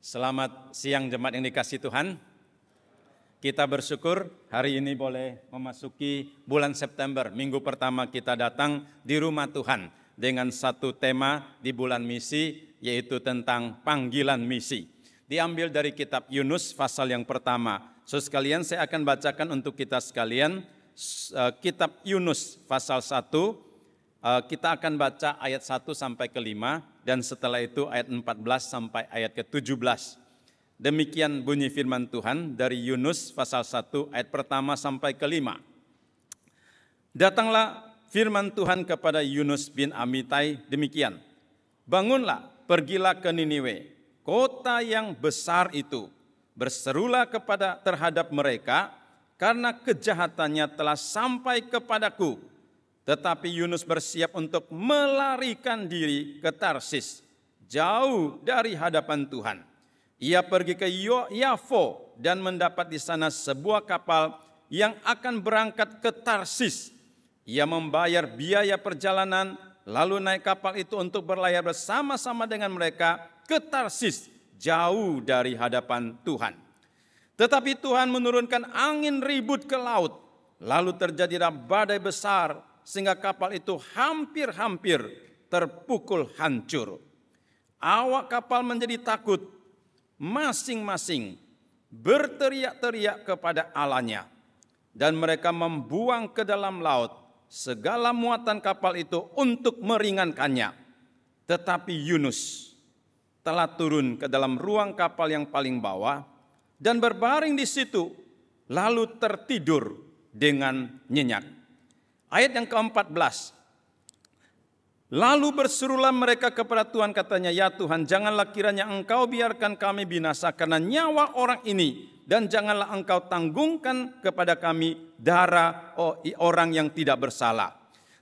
Selamat siang jemaat yang dikasihi Tuhan. Kita bersyukur hari ini boleh memasuki bulan September. Minggu pertama kita datang di rumah Tuhan dengan satu tema di bulan misi, yaitu tentang panggilan misi. Diambil dari kitab Yunus pasal yang pertama. Saudara sekalian, saya akan bacakan untuk kita sekalian kitab Yunus pasal 1. Kita akan baca ayat 1 sampai ke 5 dan setelah itu ayat 14 sampai ayat ke-17. Demikian bunyi firman Tuhan dari Yunus pasal 1 ayat pertama sampai ke-5. Datanglah firman Tuhan kepada Yunus bin Amitai demikian. Bangunlah, pergilah ke Niniwe, kota yang besar itu. Berserulah terhadap mereka, karena kejahatannya telah sampai kepadaku. Tetapi Yunus bersiap untuk melarikan diri ke Tarsis, jauh dari hadapan Tuhan. Ia pergi ke Yafo dan mendapat di sana sebuah kapal yang akan berangkat ke Tarsis. Ia membayar biaya perjalanan, lalu naik kapal itu untuk berlayar bersama-sama dengan mereka ke Tarsis, jauh dari hadapan Tuhan. Tetapi Tuhan menurunkan angin ribut ke laut, lalu terjadilah badai besar, sehingga kapal itu hampir-hampir terpukul hancur. Awak kapal menjadi takut, masing-masing berteriak-teriak kepada Allahnya, dan mereka membuang ke dalam laut segala muatan kapal itu untuk meringankannya. Tetapi Yunus telah turun ke dalam ruang kapal yang paling bawah dan berbaring di situ, lalu tertidur dengan nyenyak. Ayat yang ke-14. Lalu berserulah mereka kepada Tuhan, katanya, ya Tuhan, janganlah kiranya Engkau biarkan kami binasa karena nyawa orang ini, dan janganlah Engkau tanggungkan kepada kami darah orang yang tidak bersalah.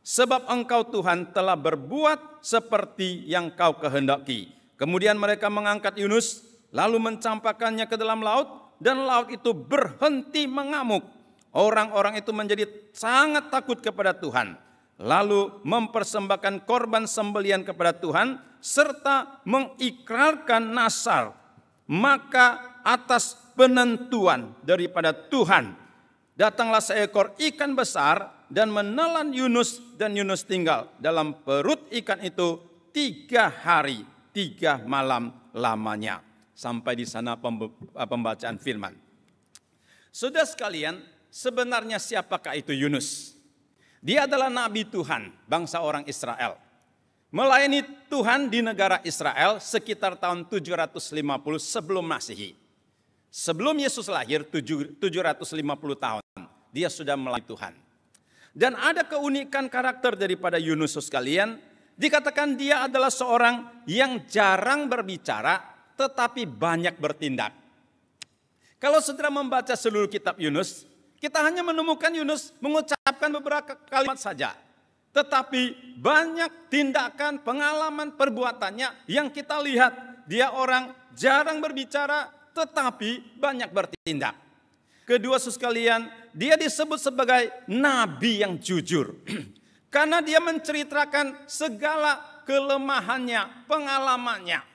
Sebab Engkau Tuhan telah berbuat seperti yang Kau kehendaki. Kemudian mereka mengangkat Yunus, lalu mencampakkannya ke dalam laut, dan laut itu berhenti mengamuk. Orang-orang itu menjadi sangat takut kepada Tuhan, lalu mempersembahkan korban sembelihan kepada Tuhan, serta mengikrarkan nasar. Maka atas penentuan daripada Tuhan, datanglah seekor ikan besar dan menelan Yunus, dan Yunus tinggal dalam perut ikan itu 3 hari 3 malam lamanya. Sampai di sana pembacaan firman. Saudara sekalian, sebenarnya siapakah itu Yunus? Dia adalah nabi Tuhan, bangsa orang Israel. Melayani Tuhan di negara Israel sekitar tahun 750 sebelum Masehi. Sebelum Yesus lahir 750 tahun, dia sudah melayani Tuhan. Dan ada keunikan karakter daripada Yunus sekalian. Dikatakan dia adalah seorang yang jarang berbicara tetapi banyak bertindak. Kalau saudara membaca seluruh kitab Yunus, kita hanya menemukan Yunus mengucapkan beberapa kalimat saja. Tetapi banyak tindakan, pengalaman, perbuatannya yang kita lihat. Dia orang jarang berbicara tetapi banyak bertindak. Kedua sekalian, dia disebut sebagai nabi yang jujur. Karena dia menceritakan segala kelemahannya, pengalamannya.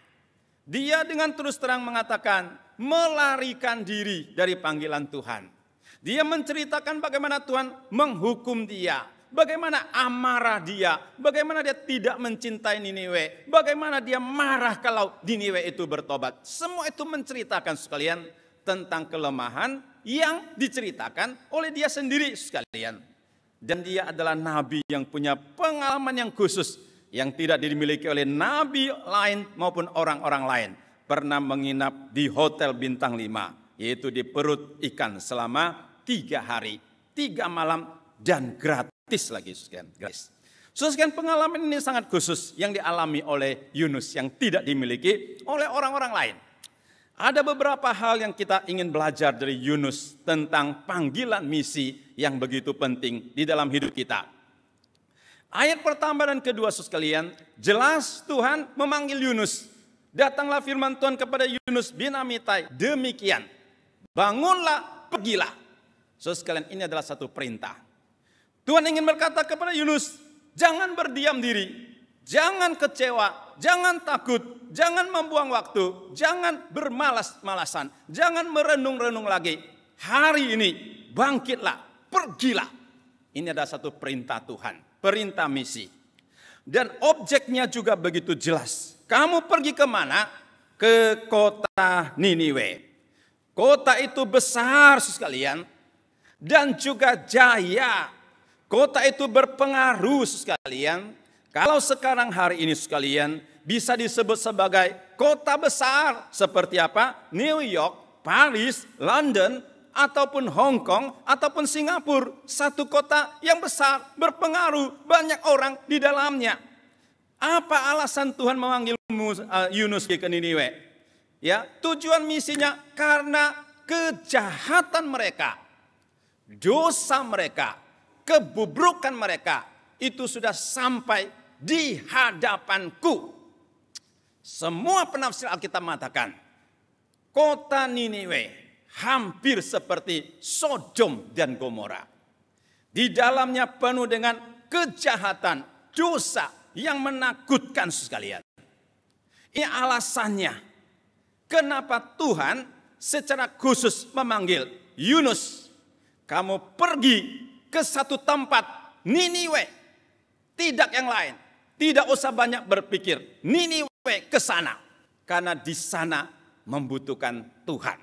Dia dengan terus terang mengatakan melarikan diri dari panggilan Tuhan. Dia menceritakan bagaimana Tuhan menghukum dia, bagaimana amarah dia, bagaimana dia tidak mencintai Niniwe, bagaimana dia marah kalau Niniwe itu bertobat. Semua itu menceritakan sekalian tentang kelemahan yang diceritakan oleh dia sendiri sekalian. Dan dia adalah nabi yang punya pengalaman yang khusus, yang tidak dimiliki oleh nabi lain maupun orang-orang lain. Pernah menginap di hotel bintang 5, yaitu di perut ikan selama 3 hari, 3 malam, dan gratis lagi, gratis. Sekian pengalaman ini sangat khusus yang dialami oleh Yunus yang tidak dimiliki oleh orang-orang lain. Ada beberapa hal yang kita ingin belajar dari Yunus tentang panggilan misi yang begitu penting di dalam hidup kita. Ayat pertama dan kedua sekalian, jelas Tuhan memanggil Yunus. Datanglah firman Tuhan kepada Yunus bin Amitai demikian. Bangunlah, pergilah. Saudara sekalian, ini adalah satu perintah. Tuhan ingin berkata kepada Yunus, jangan berdiam diri, jangan kecewa, jangan takut, jangan membuang waktu, jangan bermalas-malasan, jangan merenung-renung lagi. Hari ini bangkitlah, pergilah. Ini adalah satu perintah Tuhan, perintah misi. Dan objeknya juga begitu jelas. Kamu pergi kemana? Ke kota Niniwe. Kota itu besar sekalian dan juga jaya. Kota itu berpengaruh sekalian. Kalau sekarang hari ini sekalian bisa disebut sebagai kota besar seperti apa? New York, Paris, London, ataupun Hong Kong, ataupun Singapura. Satu kota yang besar, berpengaruh, banyak orang di dalamnya. Apa alasan Tuhan memanggil Yunus ke Niniwe? Ya, tujuan misinya karena kejahatan mereka, dosa mereka, kebubrukan mereka itu sudah sampai di hadapanku. Semua penafsir Alkitab mengatakan kota Niniwe hampir seperti Sodom dan Gomora. Di dalamnya penuh dengan kejahatan, dosa yang menakutkan sekalian. Ini alasannya kenapa Tuhan secara khusus memanggil Yunus, kamu pergi ke satu tempat Niniwe, tidak yang lain, tidak usah banyak berpikir, Niniwe ke sana, karena di sana membutuhkan Tuhan,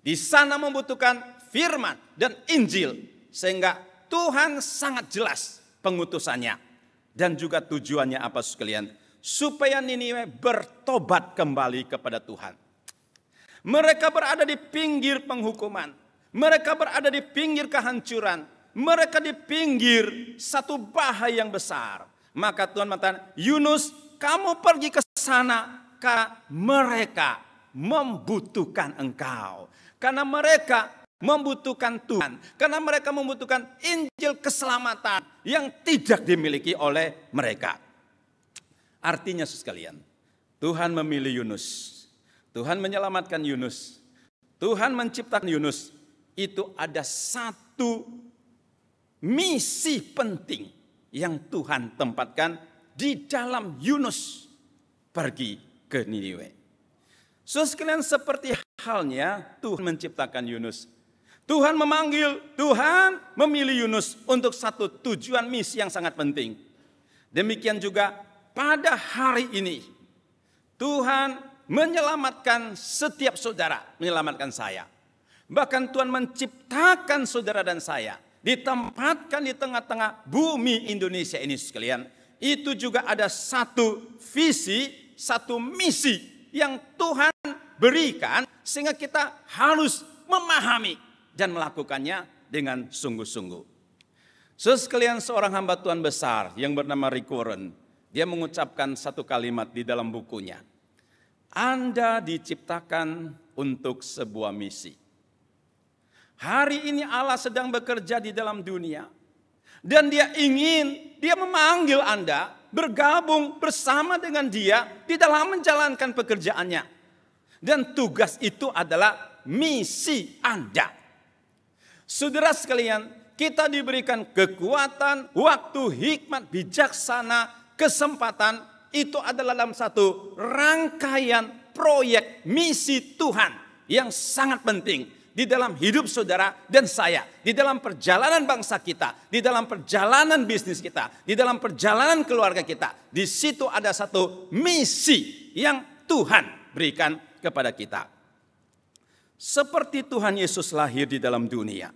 di sana membutuhkan firman dan Injil, sehingga Tuhan sangat jelas pengutusannya dan juga tujuannya apa sekalian. Supaya Niniwe bertobat kembali kepada Tuhan. Mereka berada di pinggir penghukuman. Mereka berada di pinggir kehancuran. Mereka di pinggir satu bahaya yang besar. Maka Tuhan mengatakan, Yunus, kamu pergi ke sana karena mereka membutuhkan engkau. Karena mereka membutuhkan Tuhan. Karena mereka membutuhkan Injil keselamatan yang tidak dimiliki oleh mereka. Artinya sekalian, Tuhan memilih Yunus, Tuhan menyelamatkan Yunus, Tuhan menciptakan Yunus. Itu ada satu misi penting yang Tuhan tempatkan di dalam Yunus pergi ke Niniwe. Sekalian, seperti halnya Tuhan menciptakan Yunus, Tuhan memanggil, Tuhan memilih Yunus untuk satu tujuan misi yang sangat penting. Demikian juga pada hari ini, Tuhan menyelamatkan setiap saudara, menyelamatkan saya. Bahkan Tuhan menciptakan saudara dan saya, ditempatkan di tengah-tengah bumi Indonesia ini sekalian. Itu juga ada satu visi, satu misi yang Tuhan berikan, sehingga kita harus memahami dan melakukannya dengan sungguh-sungguh. Sekalian, seorang hamba Tuhan besar yang bernama Rick Warren, dia mengucapkan satu kalimat di dalam bukunya. Anda diciptakan untuk sebuah misi. Hari ini Allah sedang bekerja di dalam dunia. Dan dia memanggil Anda bergabung bersama dengan dia di dalam menjalankan pekerjaannya. Dan tugas itu adalah misi Anda. Saudara sekalian, kita diberikan kekuatan, waktu, hikmat, bijaksana, kesempatan. Itu adalah dalam satu rangkaian proyek misi Tuhan yang sangat penting di dalam hidup saudara dan saya, di dalam perjalanan bangsa kita, di dalam perjalanan bisnis kita, di dalam perjalanan keluarga kita. Di situ ada satu misi yang Tuhan berikan kepada kita. Seperti Tuhan Yesus lahir di dalam dunia,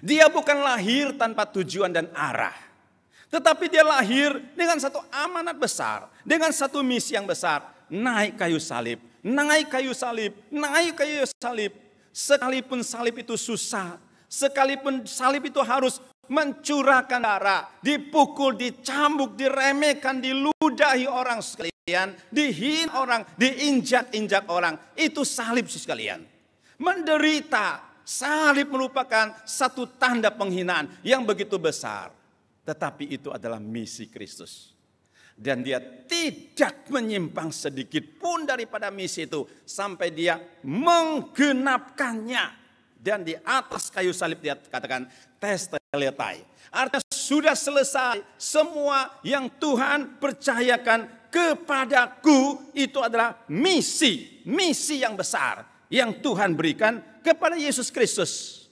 dia bukan lahir tanpa tujuan dan arah. Tetapi dia lahir dengan satu amanat besar, dengan satu misi yang besar. Naik kayu salib, naik kayu salib, naik kayu salib. Sekalipun salib itu susah, sekalipun salib itu harus mencurahkan darah, dipukul, dicambuk, diremehkan, diludahi orang sekalian, dihina orang, diinjak-injak orang. Itu salib sekalian. Menderita, salib merupakan satu tanda penghinaan yang begitu besar. Tetapi itu adalah misi Kristus. Dan dia tidak menyimpang sedikit pun daripada misi itu. Sampai dia menggenapkannya. Dan di atas kayu salib dia katakan testelestai. Artinya sudah selesai semua yang Tuhan percayakan kepadaku itu adalah misi yang besar yang Tuhan berikan kepada Yesus Kristus.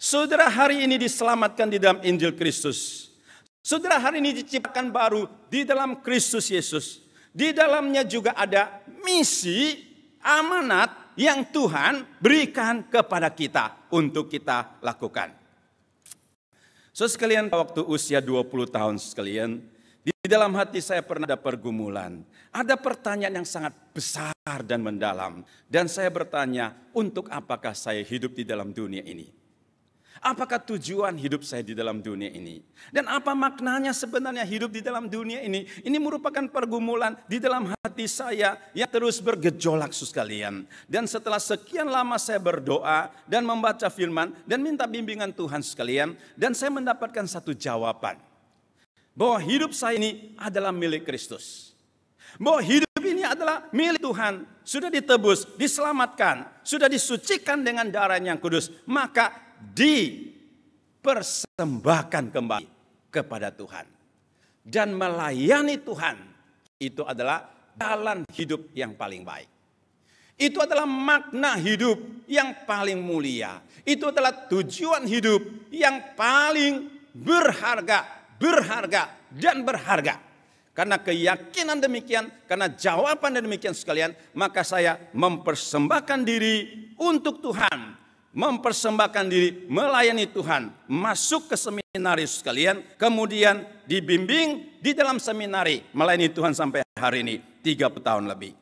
Saudara hari ini diselamatkan di dalam Injil Kristus. Saudara hari ini diciptakan baru di dalam Kristus Yesus. Di dalamnya juga ada misi, amanat yang Tuhan berikan kepada kita untuk kita lakukan. Saudara sekalian, waktu usia 20 tahun sekalian, di dalam hati saya pernah ada pergumulan. Ada pertanyaan yang sangat besar dan mendalam. Dan saya bertanya, untuk apakah saya hidup di dalam dunia ini? Apakah tujuan hidup saya di dalam dunia ini? Dan apa maknanya sebenarnya hidup di dalam dunia ini? Ini merupakan pergumulan di dalam hati saya yang terus bergejolak sekalian. Dan setelah sekian lama saya berdoa dan membaca firman dan minta bimbingan Tuhan sekalian. Dan saya mendapatkan satu jawaban. Bahwa hidup saya ini adalah milik Kristus. Bahwa hidup ini adalah milik Tuhan. Sudah ditebus, diselamatkan, sudah disucikan dengan darah yang kudus. Maka dipersembahkan kembali kepada Tuhan. Dan melayani Tuhan itu adalah jalan hidup yang paling baik. Itu adalah makna hidup yang paling mulia. Itu adalah tujuan hidup yang paling berharga dan berharga. Karena keyakinan demikian, karena jawaban demikian sekalian, maka saya mempersembahkan diri untuk Tuhan. Mempersembahkan diri melayani Tuhan, masuk ke seminari sekalian, kemudian dibimbing di dalam seminari, melayani Tuhan sampai hari ini 30 tahun lebih.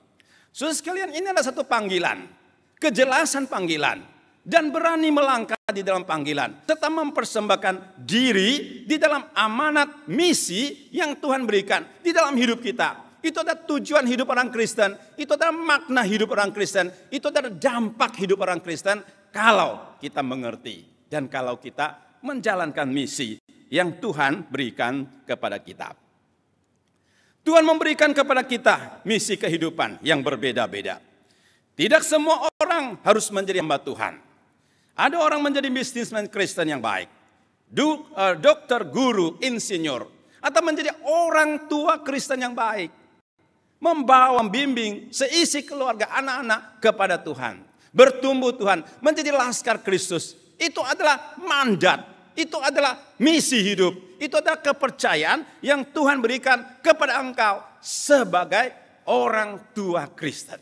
Saudara sekalian, ini adalah satu panggilan, kejelasan panggilan, dan berani melangkah di dalam panggilan, serta mempersembahkan diri di dalam amanat misi yang Tuhan berikan di dalam hidup kita. Itu adalah tujuan hidup orang Kristen, itu adalah makna hidup orang Kristen, itu adalah dampak hidup orang Kristen. Kalau kita mengerti dan kalau kita menjalankan misi yang Tuhan berikan kepada kita. Tuhan memberikan kepada kita misi kehidupan yang berbeda-beda. Tidak semua orang harus menjadi hamba Tuhan. Ada orang menjadi bisnismen Kristen yang baik. Dokter, guru, insinyur. Atau menjadi orang tua Kristen yang baik. Membawa, membimbing seisi keluarga anak-anak kepada Tuhan. Bertumbuh Tuhan, menjadi laskar Kristus. Itu adalah mandat, itu adalah misi hidup. Itu adalah kepercayaan yang Tuhan berikan kepada engkau sebagai orang tua Kristen.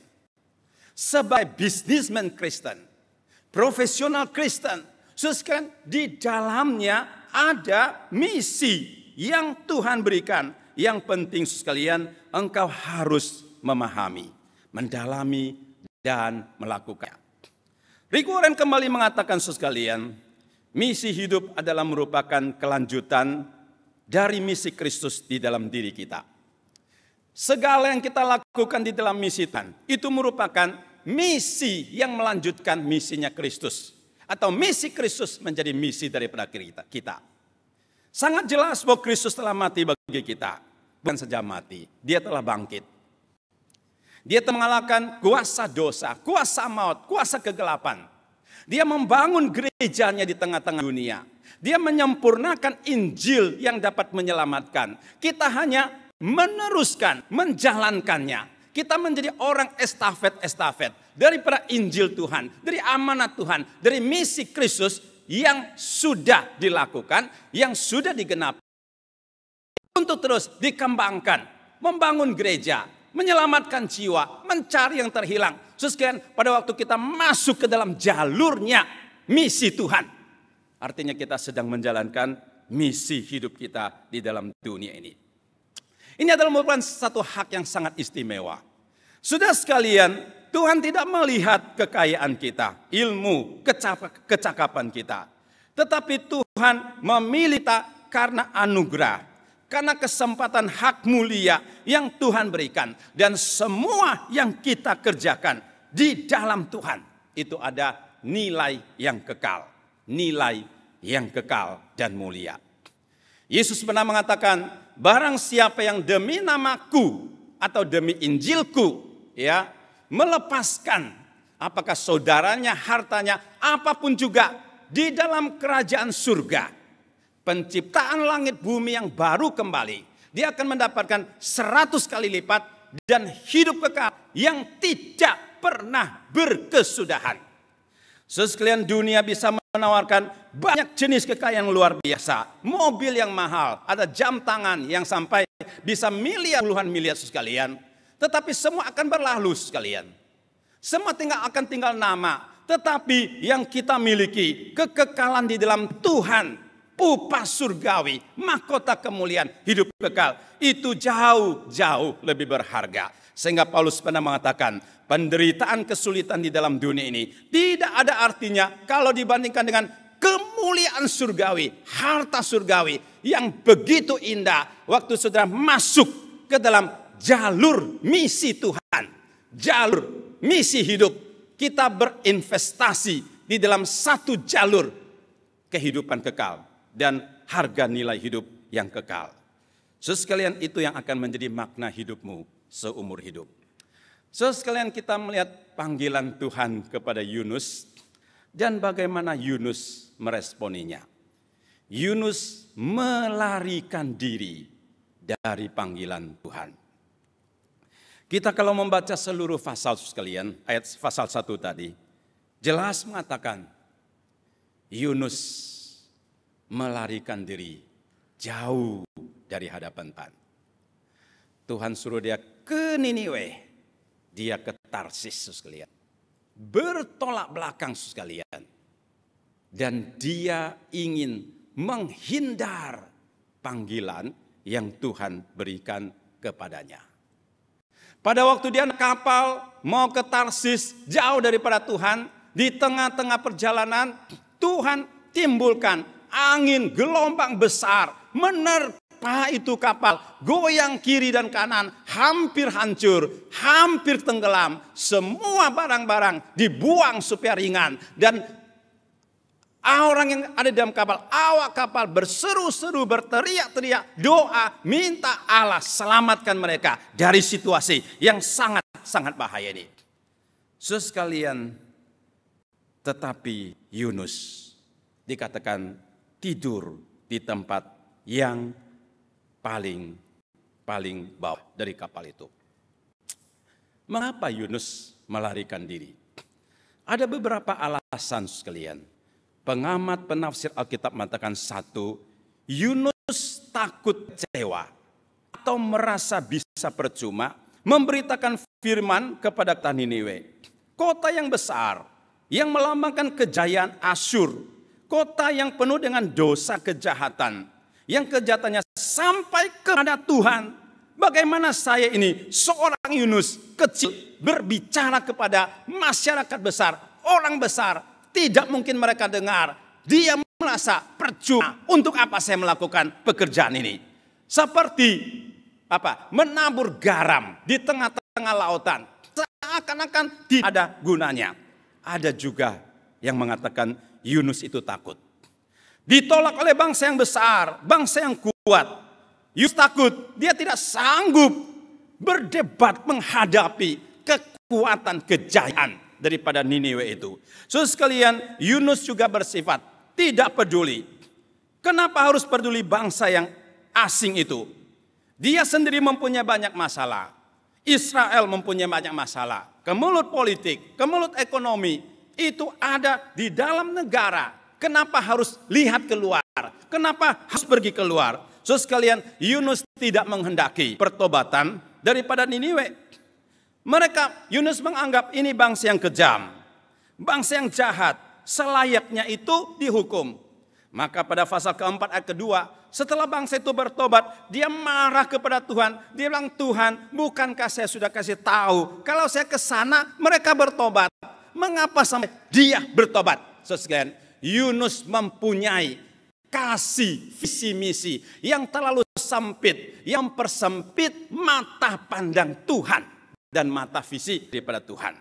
Sebagai bisnismen Kristen, profesional Kristen. Sekalian, di dalamnya ada misi yang Tuhan berikan. Yang penting sekalian, engkau harus memahami, mendalami, dan melakukan. Rick Warren kembali mengatakan sekalian, misi hidup adalah merupakan kelanjutan dari misi Kristus di dalam diri kita. Segala yang kita lakukan di dalam misi Tuhan, itu merupakan misi yang melanjutkan misinya Kristus. Atau misi Kristus menjadi misi daripada kita. Sangat jelas bahwa Kristus telah mati bagi kita. Bukan saja mati, dia telah bangkit. Dia telah mengalahkan kuasa dosa, kuasa maut, kuasa kegelapan. Dia membangun gerejanya di tengah-tengah dunia. Dia menyempurnakan Injil yang dapat menyelamatkan. Kita hanya meneruskan, menjalankannya. Kita menjadi orang estafet daripada Injil Tuhan, dari amanat Tuhan, dari misi Kristus yang sudah dilakukan, yang sudah digenapi. Untuk terus dikembangkan, membangun gereja, menyelamatkan jiwa, mencari yang terhilang. Sekalian, pada waktu kita masuk ke dalam jalurnya misi Tuhan. Artinya kita sedang menjalankan misi hidup kita di dalam dunia ini. Ini adalah merupakan satu hak yang sangat istimewa. Sudah sekalian, Tuhan tidak melihat kekayaan kita, ilmu, kecakapan kita. Tetapi Tuhan memilih kita karena anugerah. Karena kesempatan hak mulia yang Tuhan berikan. Dan semua yang kita kerjakan di dalam Tuhan. Itu ada nilai yang kekal. Nilai yang kekal dan mulia. Yesus pernah mengatakan, barang siapa yang demi namaku atau demi Injilku, ya, melepaskan apakah saudaranya, hartanya, apapun juga di dalam kerajaan surga. Penciptaan langit bumi yang baru kembali dia akan mendapatkan 100 kali lipat dan hidup kekal yang tidak pernah berkesudahan. Sekalian, dunia bisa menawarkan banyak jenis kekayaan yang luar biasa. Mobil yang mahal, ada jam tangan yang sampai bisa puluhan miliar sekalian. Tetapi semua akan berlalu sekalian. Semua akan tinggal nama. Tetapi yang kita miliki, kekekalan di dalam Tuhan, upah surgawi, mahkota kemuliaan, hidup kekal, itu jauh lebih berharga. Sehingga Paulus pernah mengatakan, penderitaan kesulitan di dalam dunia ini tidak ada artinya kalau dibandingkan dengan kemuliaan surgawi, harta surgawi yang begitu indah waktu saudara masuk ke dalam jalur misi Tuhan, jalur misi hidup. Kita berinvestasi di dalam satu jalur kehidupan kekal dan harga nilai hidup yang kekal. Sekalian, itu yang akan menjadi makna hidupmu seumur hidup. Sekalian, kita melihat panggilan Tuhan kepada Yunus dan bagaimana Yunus meresponinya. Yunus melarikan diri dari panggilan Tuhan. Kita kalau membaca seluruh pasal sekalian, ayat pasal 1 tadi, jelas mengatakan Yunus melarikan diri jauh dari hadapan Tuhan. Tuhan suruh dia ke Niniwe, dia ke Tarsis sekalian. Bertolak belakang sekalian. Dan dia ingin menghindar panggilan yang Tuhan berikan kepadanya. Pada waktu dia naik kapal mau ke Tarsis jauh daripada Tuhan, di tengah-tengah perjalanan Tuhan timbulkan angin gelombang besar menerpa itu kapal, goyang kiri dan kanan, hampir hancur, hampir tenggelam. Semua barang-barang dibuang supaya ringan dan orang yang ada di dalam kapal, awak kapal berseru-seru, berteriak-teriak, doa, minta Allah selamatkan mereka dari situasi yang sangat-sangat bahaya ini. Sekalian, tetapi Yunus dikatakan tidur di tempat yang paling bawah dari kapal itu. Mengapa Yunus melarikan diri? Ada beberapa alasan sekalian. Pengamat penafsir Alkitab mengatakan, satu, Yunus takut kecewa atau merasa bisa percuma memberitakan firman kepada kota Niniwe. Kota yang besar, yang melambangkan kejayaan Asyur. Kota yang penuh dengan dosa kejahatan. Yang kejahatannya sampai kepada Tuhan. Bagaimana saya ini seorang Yunus kecil berbicara kepada masyarakat besar, orang besar. Tidak mungkin mereka dengar. Dia merasa percuma. Untuk apa saya melakukan pekerjaan ini? Seperti menabur garam di tengah-tengah lautan. Seakan-akan tidak ada gunanya. Ada juga yang mengatakan Yunus itu takut. Ditolak oleh bangsa yang besar, bangsa yang kuat. Yunus takut, dia tidak sanggup berdebat menghadapi kekuatan kejayaan daripada Niniwe itu. Sekalian, Yunus juga bersifat tidak peduli. Kenapa harus peduli bangsa yang asing itu? Dia sendiri mempunyai banyak masalah. Israel mempunyai banyak masalah. Kemelut politik, kemelut ekonomi, itu ada di dalam negara. Kenapa harus lihat keluar? Kenapa harus pergi keluar? Sekalian, Yunus tidak menghendaki pertobatan daripada Niniwe. Yunus menganggap ini bangsa yang kejam, bangsa yang jahat, selayaknya itu dihukum. Maka pada pasal keempat ayat kedua, setelah bangsa itu bertobat, dia marah kepada Tuhan. Dia bilang, Tuhan, bukankah saya sudah kasih tahu kalau saya ke sana mereka bertobat? Mengapa sampai dia bertobat? Sekalian, Yunus mempunyai kasih visi misi yang terlalu sempit, yang persempit mata pandang Tuhan dan mata visi daripada Tuhan.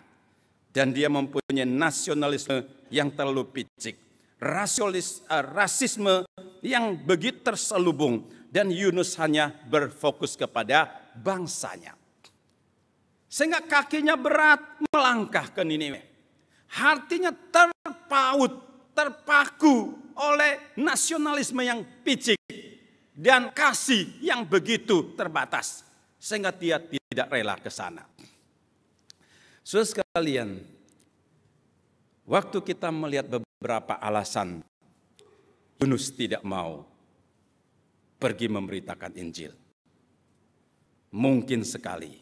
Dan dia mempunyai nasionalisme yang terlalu picik, rasisme yang begitu terselubung, dan Yunus hanya berfokus kepada bangsanya. Sehingga kakinya berat melangkah ke Niniwe. Hatinya terpaku oleh nasionalisme yang picik. dan kasih yang begitu terbatas sehingga dia tidak rela ke sana. Saudara sekalian, waktu kita melihat beberapa alasan Yunus tidak mau pergi memberitakan Injil, mungkin sekali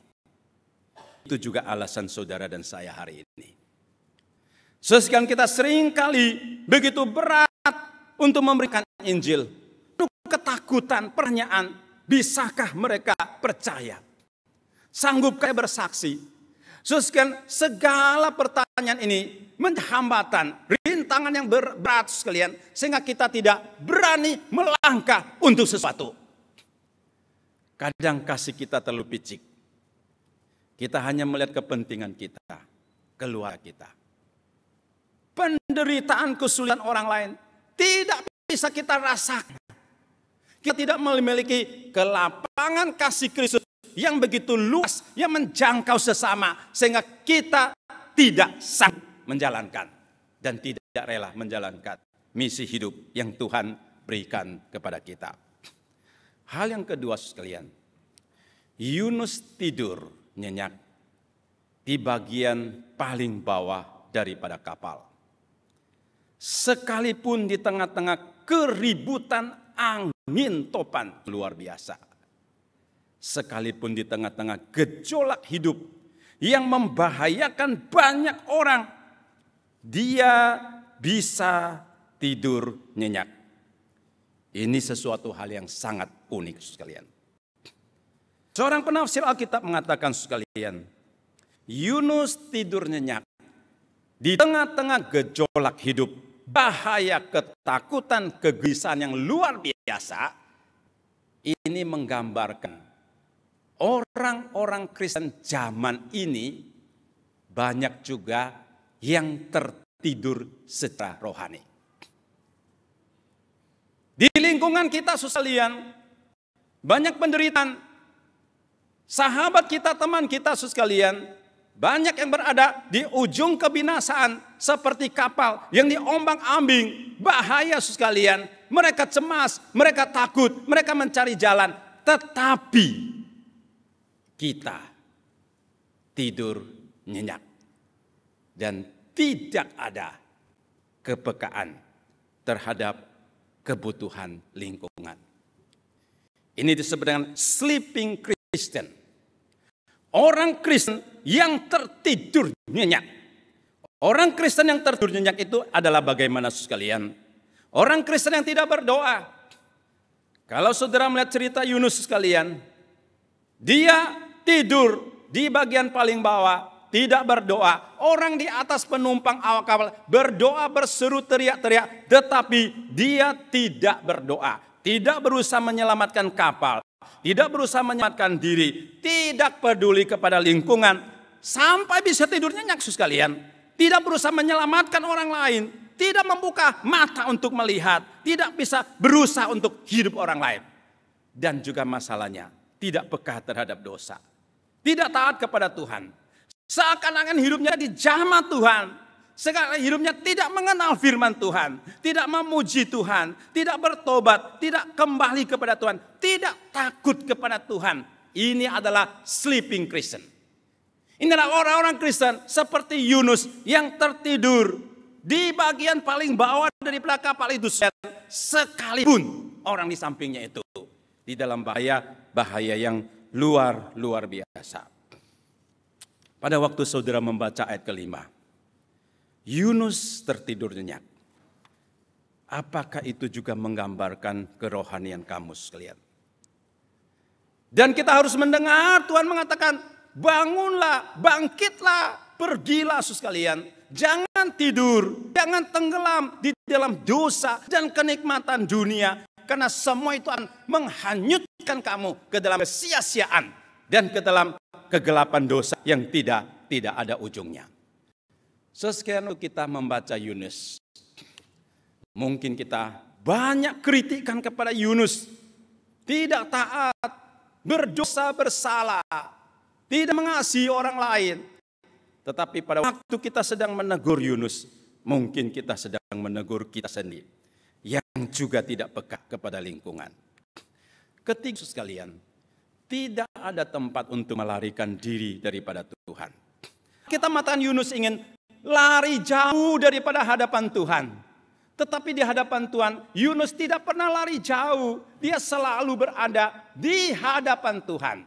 itu juga alasan saudara dan saya hari ini. Sekarang kita sering kali begitu berat untuk memberikan Injil. Penuh ketakutan, pertanyaan, bisakah mereka percaya? Sanggupkah bersaksi? Sekarang segala pertanyaan ini menghambatan, rintangan yang berat sekalian, sehingga kita tidak berani melangkah untuk sesuatu. Kadang kasih kita terlalu picik. Kita hanya melihat kepentingan kita, keluarga kita. Penderitaan, kesulitan orang lain tidak bisa kita rasakan. Kita tidak memiliki kelapangan kasih Kristus yang begitu luas, yang menjangkau sesama, sehingga kita tidak sanggup menjalankan dan tidak rela menjalankan misi hidup yang Tuhan berikan kepada kita. Hal yang kedua sekalian, Yunus tidur nyenyak di bagian paling bawah daripada kapal. Sekalipun di tengah-tengah keributan angin topan luar biasa. Sekalipun di tengah-tengah gejolak hidup yang membahayakan banyak orang, dia bisa tidur nyenyak. Ini sesuatu hal yang sangat unik sekalian. Seorang penafsir Alkitab mengatakan sekalian, Yunus tidur nyenyak di tengah-tengah gejolak hidup, bahaya, ketakutan, kegelisahan yang luar biasa. Ini menggambarkan orang-orang Kristen zaman ini banyak juga yang tertidur secara rohani. Di lingkungan kita sekalian banyak penderitaan. Sahabat kita, teman kita sekalian, banyak yang berada di ujung kebinasaan seperti kapal yang diombang-ambing, bahaya sekalian. Mereka cemas, mereka takut, mereka mencari jalan, tetapi kita tidur nyenyak dan tidak ada kepekaan terhadap kebutuhan lingkungan. Ini disebut dengan sleeping Christian. Orang Kristen yang tertidur nyenyak. Orang Kristen yang tertidur nyenyak itu adalah bagaimana sekalian? Orang Kristen yang tidak berdoa. Kalau saudara melihat cerita Yunus sekalian, dia tidur di bagian paling bawah, tidak berdoa. Orang di atas penumpang awak kapal berdoa, berseru, teriak-teriak, tetapi dia tidak berdoa. Tidak berusaha menyelamatkan kapal, tidak berusaha menyelamatkan diri, tidak peduli kepada lingkungan, sampai bisa tidur nyenyak sekalian. Tidak berusaha menyelamatkan orang lain, tidak membuka mata untuk melihat, tidak bisa berusaha untuk hidup orang lain. Dan juga masalahnya, tidak peka terhadap dosa, tidak taat kepada Tuhan. Seakan-akan hidupnya dijamah Tuhan. Sekarang hidupnya tidak mengenal firman Tuhan, tidak memuji Tuhan, tidak bertobat, tidak kembali kepada Tuhan, tidak takut kepada Tuhan. Ini adalah sleeping Christian. Ini adalah orang-orang Kristen seperti Yunus yang tertidur di bagian paling bawah dari belakang kapal itu, sekalipun orang di sampingnya itu di dalam bahaya yang luar biasa. Pada waktu saudara membaca ayat kelima, Yunus tertidur nyenyak. Apakah itu juga menggambarkan kerohanian kamu sekalian? Dan kita harus mendengar Tuhan mengatakan, bangunlah, bangkitlah, pergilah sekalian. Jangan tidur, jangan tenggelam di dalam dosa dan kenikmatan dunia. Karena semua itu akan menghanyutkan kamu ke dalam kesia-siaan dan ke dalam kegelapan dosa yang tidak ada ujungnya. Sekian kita membaca Yunus. Mungkin kita banyak kritikan kepada Yunus. Tidak taat, berdosa, bersalah, tidak mengasihi orang lain. Tetapi pada waktu kita sedang menegur Yunus, mungkin kita sedang menegur kita sendiri yang juga tidak peka kepada lingkungan. Ketiga sekalian, tidak ada tempat untuk melarikan diri daripada Tuhan. Kita matakan Yunus ingin lari jauh daripada hadapan Tuhan. Tetapi di hadapan Tuhan, Yunus tidak pernah lari jauh. Dia selalu berada di hadapan Tuhan.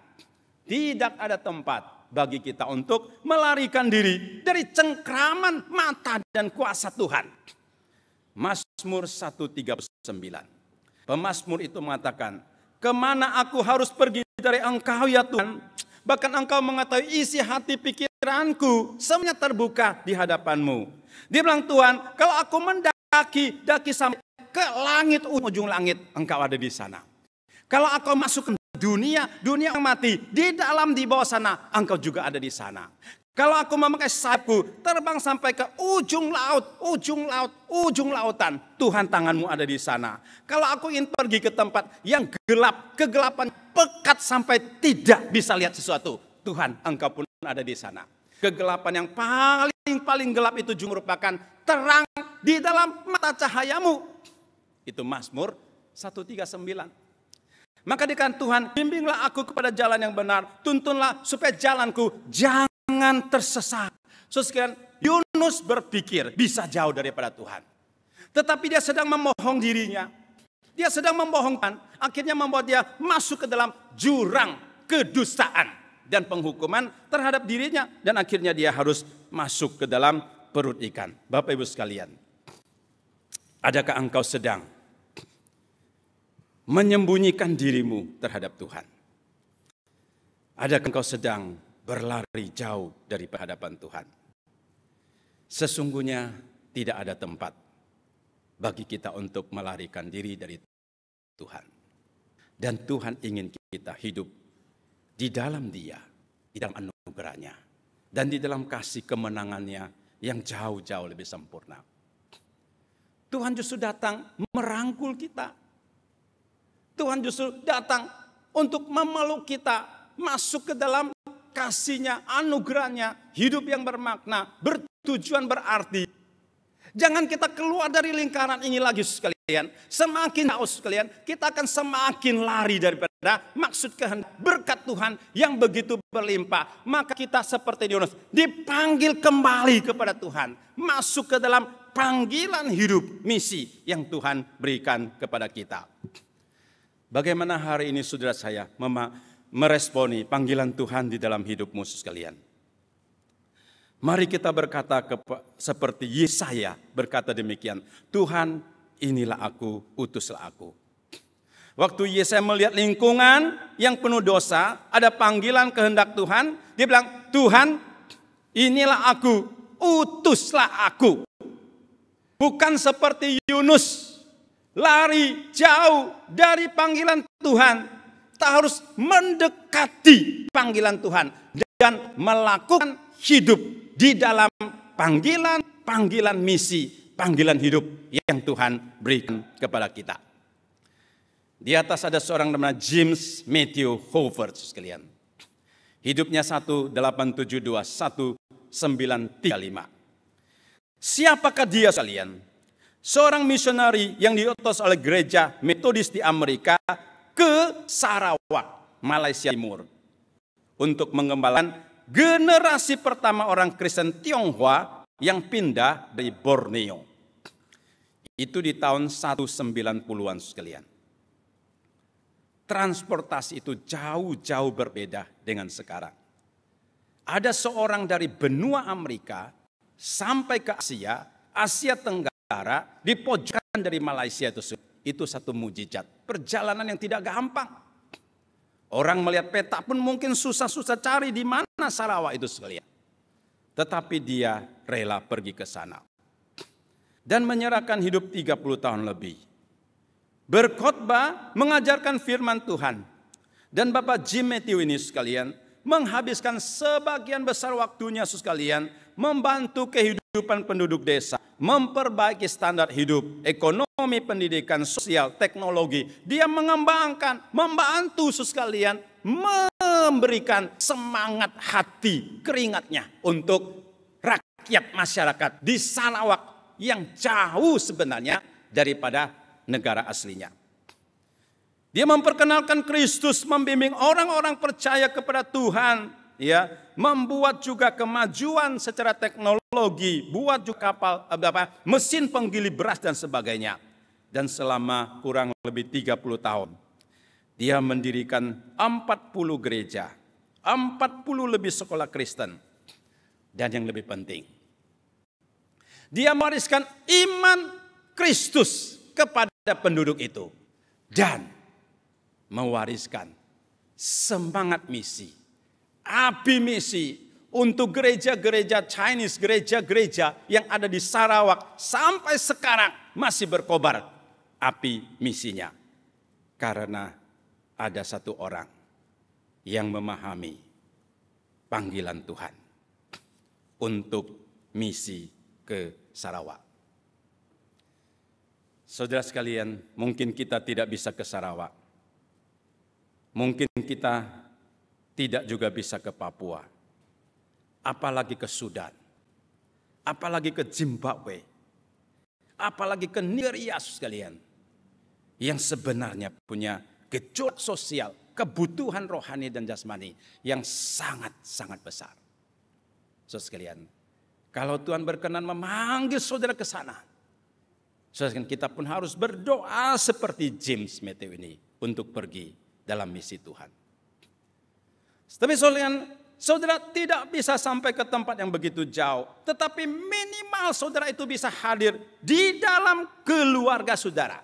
Tidak ada tempat bagi kita untuk melarikan diri dari cengkraman mata dan kuasa Tuhan. Mazmur 139. Pemazmur itu mengatakan, kemana aku harus pergi dari Engkau ya Tuhan? Bahkan Engkau mengetahui isi hati pikiranku, semuanya terbuka di hadapan-Mu. Dia bilang, Tuhan, kalau aku daki sampai ke langit, ujung langit, Engkau ada di sana. Kalau aku masuk ke dunia yang mati, di dalam di bawah sana, Engkau juga ada di sana. Kalau aku memakai sayapku, terbang sampai ke ujung ujung lautan, Tuhan tangan-Mu ada di sana. Kalau aku ingin pergi ke tempat yang gelap, kegelapan pekat sampai tidak bisa lihat sesuatu, Tuhan, Engkau pun ada di sana. Kegelapan yang paling gelap itu juga merupakan terang di dalam mata cahayamu. Itu Mazmur 139. Maka dikatakan Tuhan, bimbinglah aku kepada jalan yang benar, tuntunlah supaya jalanku jangan tersesat. Saudara, Yunus berpikir bisa jauh daripada Tuhan. Tetapi dia sedang memohong dirinya. Dia sedang membohongkan, akhirnya membuat dia masuk ke dalam jurang kedustaan dan penghukuman terhadap dirinya. Dan akhirnya dia harus masuk ke dalam perut ikan. Bapak Ibu sekalian, adakah engkau sedang menyembunyikan dirimu terhadap Tuhan? Adakah engkau sedang berlari jauh dari hadapan Tuhan? Sesungguhnya tidak ada tempat bagi kita untuk melarikan diri dari Tuhan. Dan Tuhan ingin kita hidup di dalam Dia, di dalam anugerahnya, dan di dalam kasih kemenangannya yang jauh-jauh lebih sempurna. Tuhan justru datang merangkul kita. Tuhan justru datang untuk memeluk kita, masuk ke dalam kasih-Nya, anugerahnya, hidup yang bermakna, bertujuan, berarti. Jangan kita keluar dari lingkaran ini lagi sekalian. Semakin jauh sekalian, kita akan semakin lari daripada maksud kehendak berkat Tuhan yang begitu berlimpah. Maka kita seperti Yunus dipanggil kembali kepada Tuhan, masuk ke dalam panggilan hidup, misi yang Tuhan berikan kepada kita. Bagaimana hari ini saudara saya meresponi panggilan Tuhan di dalam hidupmu sekalian? Mari kita berkata seperti Yesaya berkata demikian, Tuhan inilah aku, utuslah aku. Waktu Yesaya melihat lingkungan yang penuh dosa, ada panggilan kehendak Tuhan, dia bilang, Tuhan inilah aku, utuslah aku. Bukan seperti Yunus, lari jauh dari panggilan Tuhan. Tak harus mendekati panggilan Tuhan dan melakukan hidup di dalam panggilan misi, panggilan hidup yang Tuhan berikan kepada kita. Di atas ada seorang namanya James Matthew Hoover sekalian. Hidupnya 1872 1935. Siapakah dia sekalian? Seorang misionari yang diutus oleh gereja Metodis di Amerika ke Sarawak, Malaysia Timur, untuk mengembalakan generasi pertama orang Kristen Tionghoa yang pindah dari Borneo. Itu di tahun 1990-an sekalian. Transportasi itu jauh-jauh berbeda dengan sekarang. Ada seorang dari benua Amerika sampai ke Asia Tenggara, di pojokan dari Malaysia itu satu mujizat. Perjalanan yang tidak gampang. Orang melihat peta pun mungkin susah-susah cari di mana Sarawak itu sekalian. Tetapi dia rela pergi ke sana. Dan menyerahkan hidup 30 tahun lebih. Berkhotbah, mengajarkan firman Tuhan. Dan Bapak Jim Matthew ini sekalian, menghabiskan sebagian besar waktunya sekalian, membantu kehidupan penduduk desa, memperbaiki standar hidup, ekonomi, pendidikan, sosial, teknologi. Dia mengembangkan, membantu sekalian, memberikan semangat hati, keringatnya untuk rakyat masyarakat di Sarawak yang jauh sebenarnya daripada negara aslinya. Dia memperkenalkan Kristus, membimbing orang-orang percaya kepada Tuhan, ya, membuat juga kemajuan secara teknologi, buat juga kapal, mesin penggiling beras dan sebagainya. Dan selama kurang lebih 30 tahun, dia mendirikan 40 gereja, 40 lebih sekolah Kristen. Dan yang lebih penting, dia mewariskan iman Kristus kepada penduduk itu. Dan mewariskan semangat misi, api misi untuk gereja-gereja Chinese, gereja-gereja yang ada di Sarawak sampai sekarang masih berkobar api misinya. Karena ada satu orang yang memahami panggilan Tuhan untuk misi ke Sarawak. Saudara sekalian, mungkin kita tidak bisa ke Sarawak. Mungkin kita tidak juga bisa ke Papua, apalagi ke Sudan, apalagi ke Zimbabwe, apalagi ke Nigeria sekalian, yang sebenarnya punya gejolak sosial, kebutuhan rohani dan jasmani yang sangat-sangat besar. Saudara sekalian, kalau Tuhan berkenan memanggil saudara ke sana, saudara sekalian, kita pun harus berdoa seperti James Matthew ini untuk pergi dalam misi Tuhan. Tapi saudara tidak bisa sampai ke tempat yang begitu jauh. Tetapi minimal saudara itu bisa hadir di dalam keluarga saudara.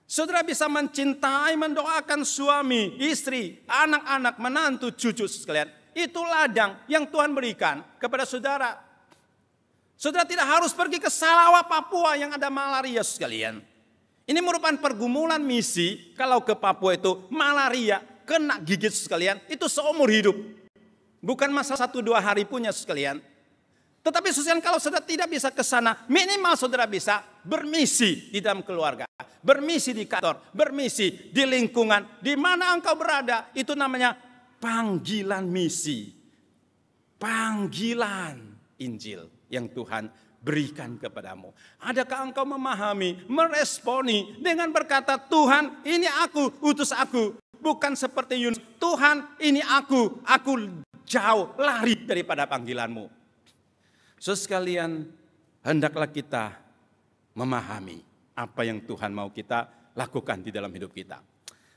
Saudara bisa mencintai, mendoakan suami, istri, anak-anak, menantu, cucu sekalian. Itu ladang yang Tuhan berikan kepada saudara. Saudara tidak harus pergi ke Sarawak, Papua yang ada malaria sekalian. Ini merupakan pergumulan misi. Kalau ke Papua itu malaria, kena gigit sekalian, itu seumur hidup. Bukan masa 1-2 hari punya sekalian. Tetapi sekalian, kalau saudara tidak bisa ke sana, minimal saudara bisa bermisi di dalam keluarga, bermisi di kantor, bermisi di lingkungan, di mana engkau berada. Itu namanya panggilan misi. Panggilan Injil yang Tuhan berikan kepadamu. Adakah engkau memahami, meresponi dengan berkata, Tuhan ini aku, utus aku. Bukan seperti Yunus, Tuhan ini aku jauh lari daripada panggilanmu. Saudara sekalian, hendaklah kita memahami apa yang Tuhan mau kita lakukan di dalam hidup kita.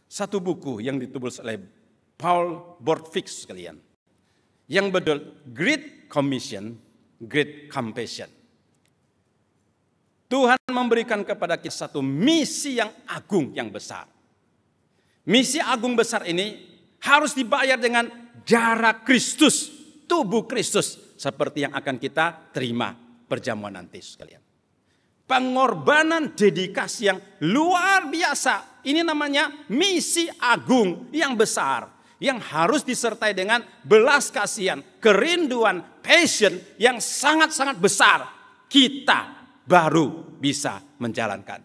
Satu buku yang ditulis oleh Paul Bortfix sekalian, yang berjudul Great Commission, Great Compassion. Tuhan memberikan kepada kita satu misi yang agung, yang besar. Misi agung besar ini harus dibayar dengan darah Kristus, tubuh Kristus, seperti yang akan kita terima perjamuan nanti sekalian. Pengorbanan dedikasi yang luar biasa. Ini namanya misi agung yang besar, yang harus disertai dengan belas kasihan, kerinduan, passion yang sangat-sangat besar. Kita baru bisa menjalankan.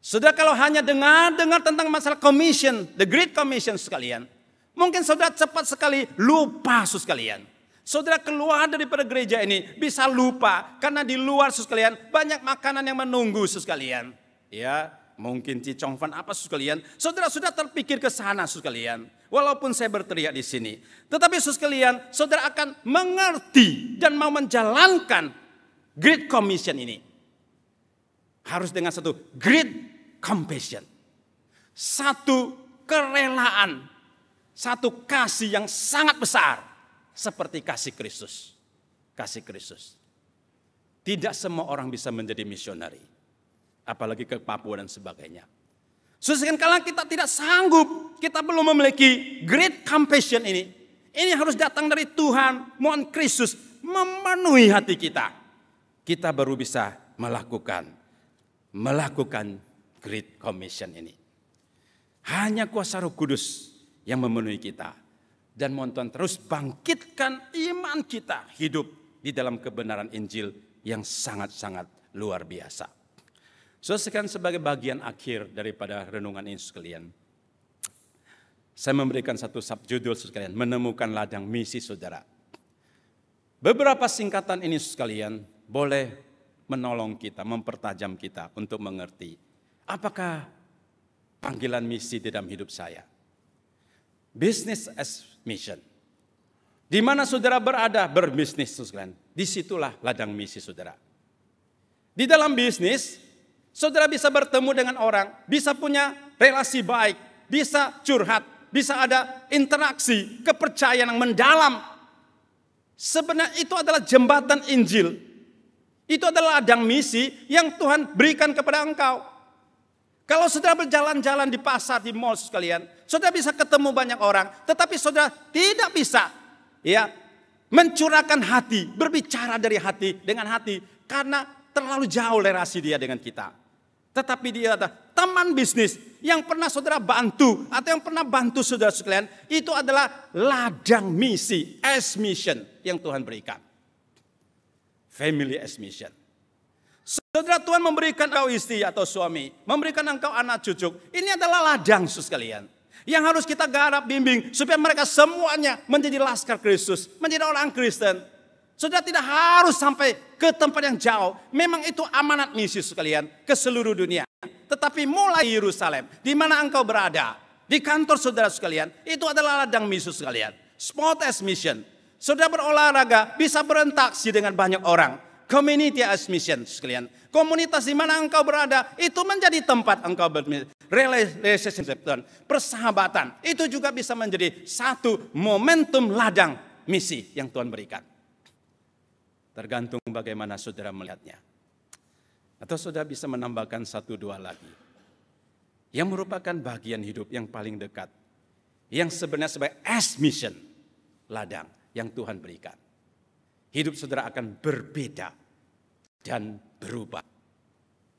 Saudara, kalau hanya dengar tentang masalah commission, the Great Commission sekalian, mungkin saudara cepat sekali lupa sekalian. Saudara keluar daripada gereja ini bisa lupa karena di luar sekalian banyak makanan yang menunggu sekalian. Ya, mungkin cicongfan apa sekalian. Saudara sudah terpikir ke sana sekalian. Walaupun saya berteriak di sini, tetapi sekalian, saudara akan mengerti dan mau menjalankan Great Commission ini. Harus dengan satu great compassion. Satu kerelaan. Satu kasih yang sangat besar. Seperti kasih Kristus. Kasih Kristus. Tidak semua orang bisa menjadi misionari. Apalagi ke Papua dan sebagainya. Sesuai kalau kita tidak sanggup. Kita belum memiliki great compassion ini. Ini harus datang dari Tuhan. Mohon Kristus memenuhi hati kita. Kita baru bisa melakukan Great Commission ini. Hanya kuasa Roh Kudus yang memenuhi kita. Dan mohon Tuhan terus bangkitkan iman kita hidup di dalam kebenaran Injil yang sangat-sangat luar biasa. Saudara, sebagai bagian akhir daripada renungan ini sekalian, saya memberikan satu subjudul sekalian, menemukan ladang misi saudara. Beberapa singkatan ini sekalian boleh menolong kita, mempertajam kita untuk mengerti apakah panggilan misi di dalam hidup saya. Business as mission. Di mana saudara berada berbisnis, sekalian. Disitulah ladang misi saudara. Di dalam bisnis, saudara bisa bertemu dengan orang, bisa punya relasi baik, bisa curhat, bisa ada interaksi, kepercayaan yang mendalam. Sebenarnya itu adalah jembatan Injil. Itu adalah ladang misi yang Tuhan berikan kepada engkau. Kalau saudara berjalan-jalan di pasar, di mall sekalian, saudara bisa ketemu banyak orang, tetapi saudara tidak bisa mencurahkan hati, berbicara dari hati dengan hati, karena terlalu jauh relasi dia dengan kita. Tetapi dia adalah teman bisnis yang pernah saudara bantu, atau yang pernah bantu saudara sekalian, itu adalah ladang misi, as mission yang Tuhan berikan. Family as mission. Saudara, Tuhan memberikan engkau istri atau suami, memberikan engkau anak cucu. Ini adalah ladang sekalian, yang harus kita garap bimbing supaya mereka semuanya menjadi laskar Kristus, menjadi orang Kristen. Saudara tidak harus sampai ke tempat yang jauh. Memang itu amanat misi sekalian ke seluruh dunia. Tetapi mulai Yerusalem, di mana engkau berada, di kantor saudara sekalian, itu adalah ladang misi sekalian. Sport as mission. Saudara berolahraga bisa berinteraksi dengan banyak orang. Community as mission sekalian. Komunitas di mana engkau berada itu menjadi tempat engkau relationship, persahabatan. Itu juga bisa menjadi satu momentum ladang misi yang Tuhan berikan. Tergantung bagaimana saudara melihatnya. Atau saudara bisa menambahkan 1-2 lagi. Yang merupakan bagian hidup yang paling dekat. Yang sebenarnya sebagai as mission ladang yang Tuhan berikan. Hidup saudara akan berbeda dan berubah.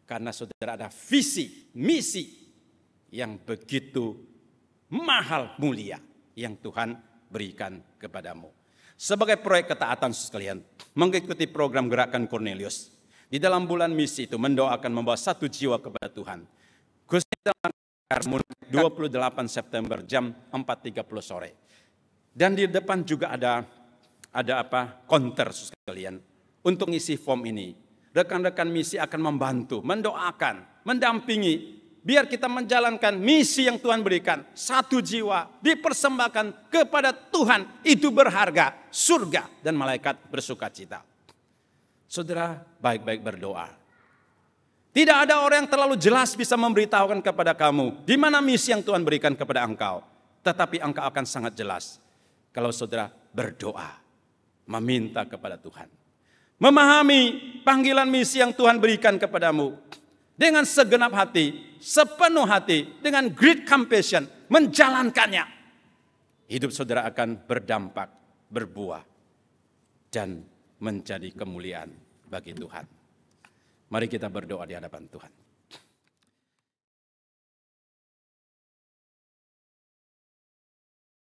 Karena saudara ada visi, misi yang begitu mahal mulia yang Tuhan berikan kepadamu. Sebagai proyek ketaatan sekalian, mengikuti program Gerakan Cornelius. Di dalam bulan misi itu mendoakan membawa 1 jiwa kepada Tuhan. Khususnya dalam 28 September jam 4.30 sore. Dan di depan juga ada konter sekalian untuk ngisi form ini. Rekan-rekan misi akan membantu, mendoakan, mendampingi biar kita menjalankan misi yang Tuhan berikan. 1 jiwa dipersembahkan kepada Tuhan, itu berharga, surga dan malaikat bersukacita. Saudara, baik-baik berdoa. Tidak ada orang yang terlalu jelas bisa memberitahukan kepada kamu di mana misi yang Tuhan berikan kepada engkau. Tetapi engkau akan sangat jelas kalau saudara berdoa, meminta kepada Tuhan. Memahami panggilan misi yang Tuhan berikan kepadamu. Dengan segenap hati, sepenuh hati, dengan great compassion, menjalankannya. Hidup saudara akan berdampak, berbuah, dan menjadi kemuliaan bagi Tuhan. Mari kita berdoa di hadapan Tuhan.